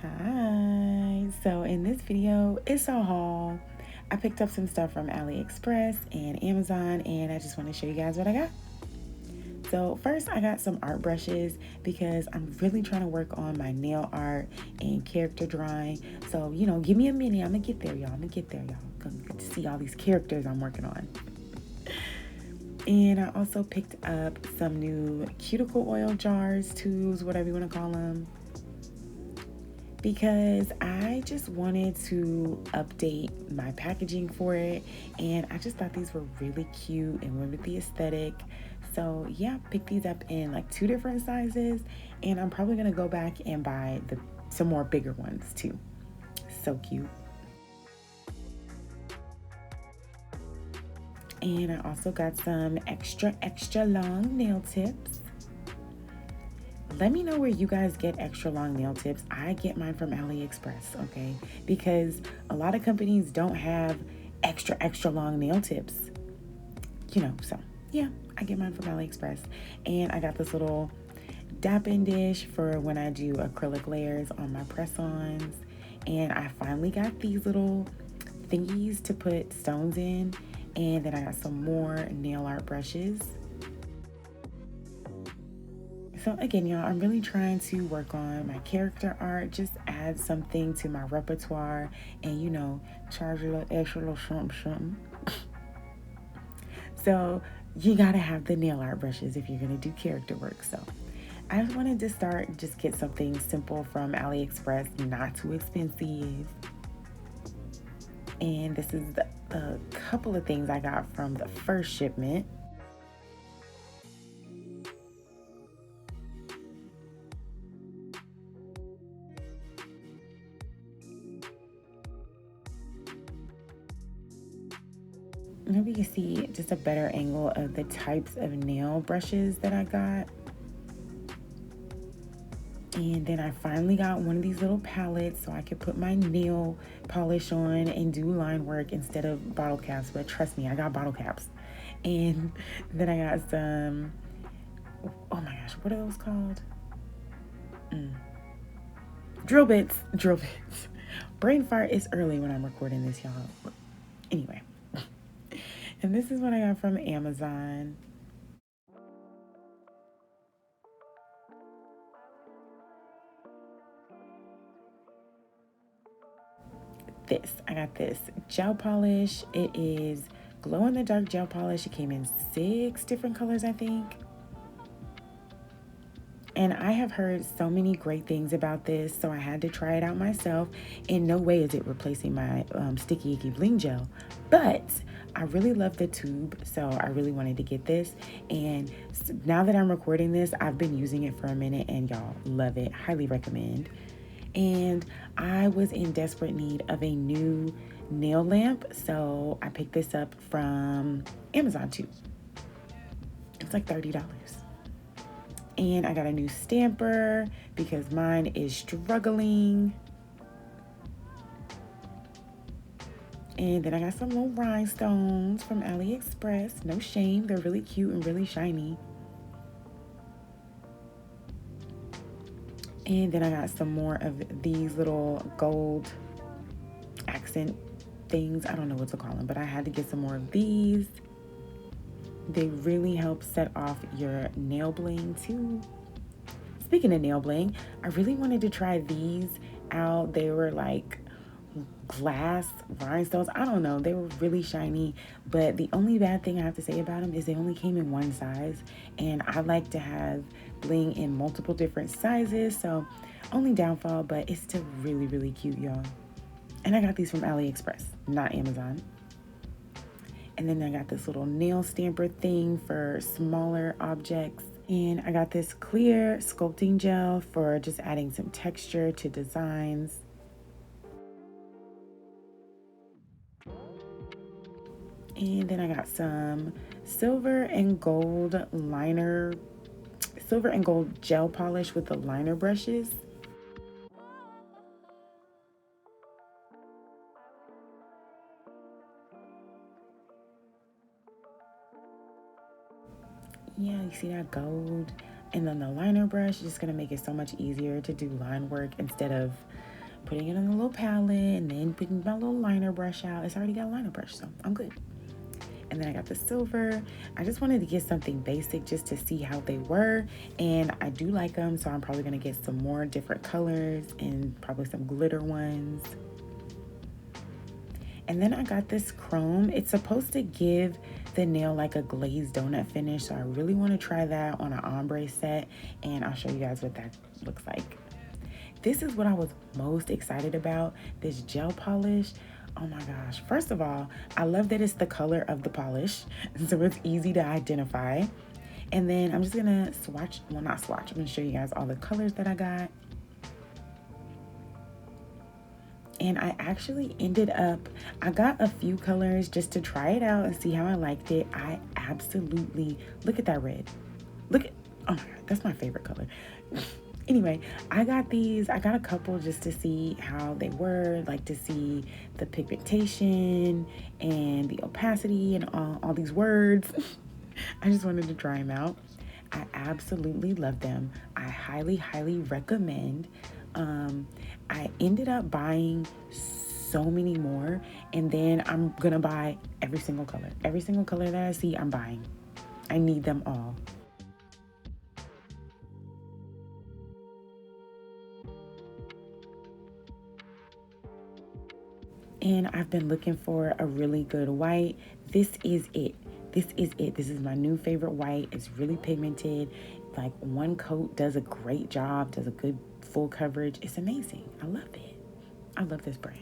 Hi. So in this video, it's a haul. I picked up some stuff from Aliexpress and Amazon, and I just want to show you guys what I got. So first, I got some art brushes because I'm really trying to work on my nail art and character drawing. So, give me a minute. I'm going to get there, y'all. Because you get to see all these characters I'm working on. And I also picked up some new cuticle oil jars, tubes, whatever you want to call them, because I just wanted to update my packaging for it, and I just thought these were really cute and went with the aesthetic. So yeah, picked these up in like 2 different sizes, and I'm probably gonna go back and buy some more bigger ones too. So cute. And I also got some extra long nail tips. Let me know where you guys get extra long nail tips. I get mine from Aliexpress, okay? Because a lot of companies don't have extra long nail tips. So yeah, I get mine from Aliexpress. And I got this little dapping dish for when I do acrylic layers on my press-ons. And I finally got these little thingies to put stones in. And then I got some more nail art brushes. So again, y'all, I'm really trying to work on my character art, just add something to my repertoire, and charge a little extra, little something. So you gotta have the nail art brushes if you're gonna do character work. So I just wanted to just get something simple from AliExpress, not too expensive. And this is a couple of things I got from the first shipment. Maybe you can see just a better angle of the types of nail brushes that I got. And then I finally got one of these little palettes so I could put my nail polish on and do line work instead of bottle caps. But trust me, I got bottle caps. And then I got some, oh my gosh, what are those called? Drill bits. Brain fart is early when I'm recording this, y'all. Anyway. And this is what I got from Amazon. I got this gel polish. It is glow in the dark gel polish. It came in 6 different colors, I think. And I have heard so many great things about this, so I had to try it out myself. In no way is it replacing my Sticky Icky Bling gel, but I really love the tube, so I really wanted to get this. And now that I'm recording this, I've been using it for a minute, and y'all, love it. Highly recommend. And I was in desperate need of a new nail lamp, so I picked this up from Amazon too. It's like $30. And I got a new stamper because mine is struggling. And then I got some little rhinestones from AliExpress. No shame, they're really cute and really shiny. And then I got some more of these little gold accent things. I don't know what to call them, but I had to get some more of these. They really help set off your nail bling too. Speaking of nail bling, I really wanted to try these out. They were like glass rhinestones. I don't know. They were really shiny, but the only bad thing I have to say about them is they only came in one size, and I like to have bling in multiple different sizes, so only downfall, but it's still really, really cute, y'all. And I got these from AliExpress, not Amazon. And then I got this little nail stamper thing for smaller objects. And I got this clear sculpting gel for just adding some texture to designs. And then I got some silver and gold gel polish with the liner brushes. Yeah, you see that gold? And then the liner brush is just gonna make it so much easier to do line work instead of putting it on the little palette, and then putting my little liner brush out. It's already got a liner brush, so I'm good. And then I got the silver. I just wanted to get something basic just to see how they were. And I do like them, so I'm probably going to get some more different colors and probably some glitter ones. And then I got this chrome. It's supposed to give the nail like a glazed donut finish. So I really want to try that on an ombre set. And I'll show you guys what that looks like. This is what I was most excited about, this gel polish. Oh my gosh. First of all, I love that it's the color of the polish, so it's easy to identify. And then I'm just gonna swatch, well, not swatch, I'm gonna show you guys all the colors that I got. And I actually ended up, I got a few colors just to try it out and see how I liked it. I absolutely, look at that red. Look at, oh my God, that's my favorite color. Anyway, I got these. I got a couple just to see how they were, like to see the pigmentation and the opacity and all these words. I just wanted to try them out. I absolutely love them. I highly, highly recommend. I ended up buying so many more, and then I'm gonna buy every single color. Every single color that I see, I'm buying. I need them all. And I've been looking for a really good white. This is it. This is it. This is my new favorite white. It's really pigmented. Like one coat does a great job, does a good full coverage. It's amazing. I love it. I love this brand.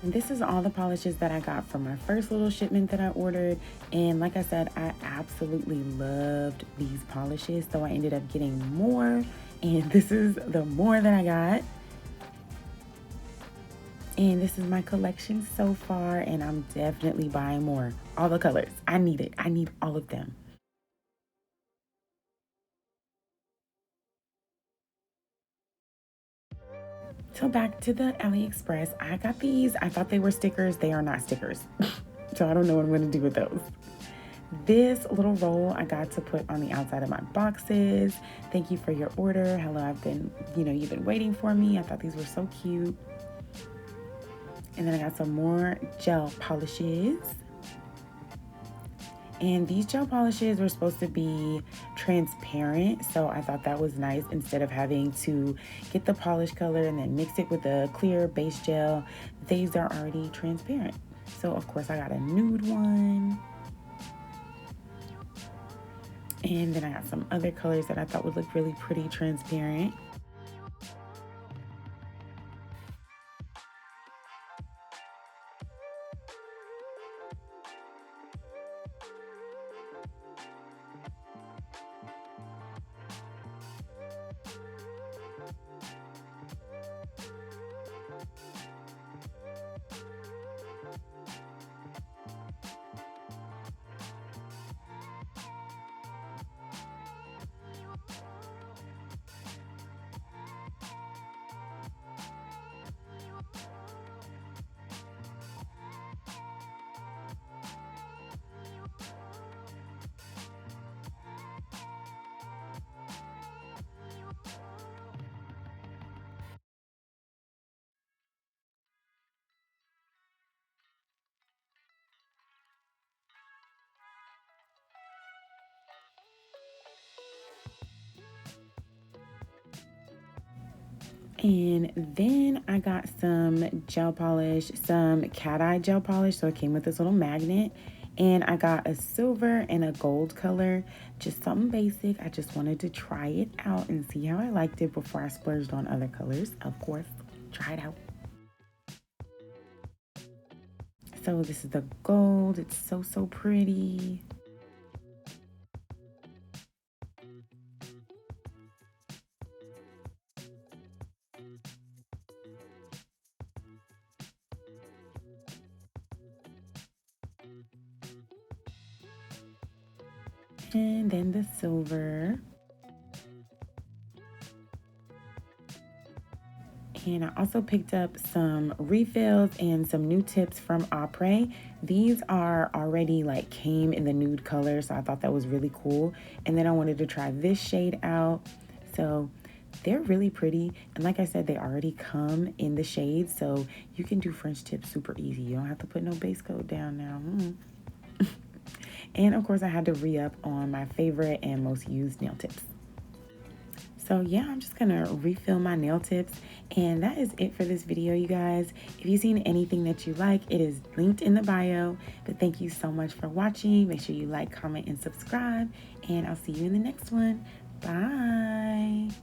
And this is all the polishes that I got from my first little shipment that I ordered. And like I said, I absolutely loved these polishes. So I ended up getting more. And this is the more that I got. And this is my collection so far. And I'm definitely buying more. All the colors. I need it. I need all of them. So back to the Aliexpress. I got these. I thought they were stickers. They are not stickers. So I don't know what I'm going to do with those. This little roll I got to put on the outside of my boxes. Thank you for your order. Hello, I've been, you've been waiting for me. I thought these were so cute. And then I got some more gel polishes. And these gel polishes were supposed to be transparent, so I thought that was nice. Instead of having to get the polish color and then mix it with a clear base gel, these are already transparent. So of course I got a nude one. And then I got some other colors that I thought would look really pretty transparent. And then I got some gel polish, some cat eye gel polish. So it came with this little magnet. And I got a silver and a gold color, just something basic. I just wanted to try it out and see how I liked it before I splurged on other colors. Of course, try it out. So this is the gold. It's so pretty. And then the silver. And I also picked up some refills and some new tips from Opre. These are already like came in the nude color, so I thought that was really cool. And then I wanted to try this shade out. So they're really pretty. And like I said, they already come in the shade, so you can do French tips super easy. You don't have to put no base coat down now. And of course, I had to re-up on my favorite and most used nail tips. So yeah, I'm just gonna refill my nail tips, and that is it for this video, you guys. If you've seen anything that you like, it is linked in the bio. But thank you so much for watching. Make sure you like, comment, and subscribe, and I'll see you in the next one. Bye.